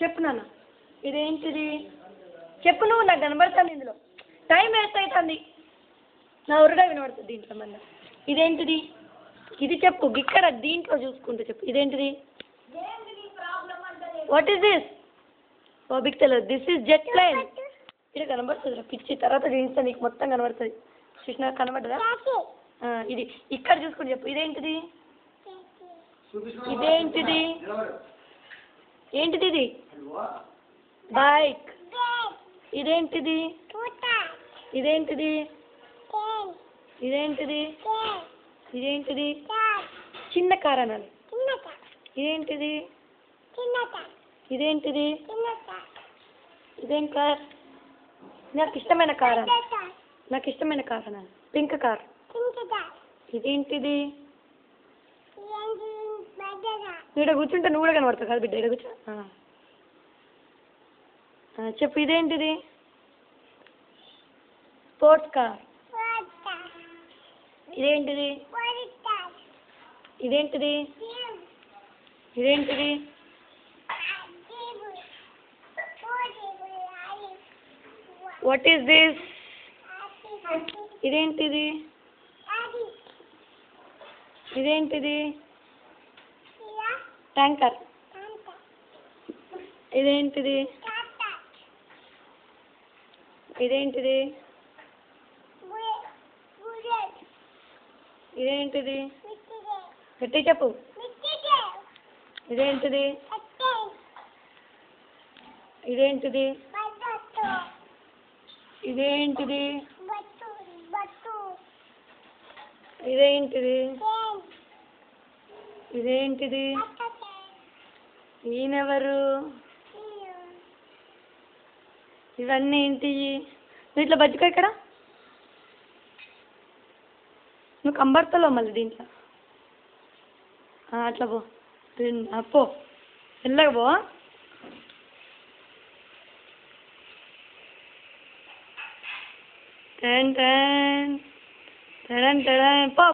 చెప్పు నాన్న, ఇదేంటిది? చెప్పు నువ్వు, నాకు కనబడుతుంది ఇందులో. టైం వేస్ట్ అవుతుంది, నా ఉరుగా వినబడుతుంది దీంట్లో మళ్ళీ. ఇదేంటిది? ఇది చెప్పు, ఇక్కడ దీంట్లో చూసుకుంటూ చెప్పు. ఇదేంటిది? What is this? ఓ బిగ్ తెలియదు. This is jet plane. ఇది కనబడుతుంది పిచ్చి, తర్వాత చూపిస్తా నీకు, మొత్తం కనబడుతుంది. చూసినా కనబడ్డదా? ఇది ఇక్కడ చూసుకుని చెప్పు. ఇదేంటిది? ఇదేంటిది? ఏంటిది ఇది? బైక్. ఇదేంటిది? ఇదేంటిది? ఇదేంటిది? ఇదేంటిది? చిన్న కార్ అనాలి. ఇదేంటిది? ఇదేంటిది? ఇదేం కార్? నాకు ఇష్టమైన కార్ అని, నాకు ఇష్టమైన కార్ అనాలి. Pink car. ఇదేంటిది? ఇక్కడ కూర్చుంటే నువ్వు కూడా కనబడతావు కదా బిడ్డ, ఇక్కడ కూర్చో. చెప్పు. ఇదేంటిది? Sports car. ఇదేంటిది? ఇదేంటిది? ఇదేంటిది? What is this? ఇదేంటిది? ఇదేంటిది? ట్యాంకర్. ఇదేంటిది? ఇదేంటిది? ఇదేంటిది? గట్టి చెప్పు. ఇదేంటిది? ఇదేంటిది? ఇదేంటిది? ఇదేంటిది? ఇదేంటిది? ఈయనెవరు? ఇవన్నీ ఏంటి? నువ్వు ఇట్లా బతుకో ఇక్కడ, నువ్వు కంబర్తలో మళ్ళీ దీంట్లో. అట్లా పో, పో వెళ్ళక పో. టెన్ టెన్ టెన్ టెన్ పో.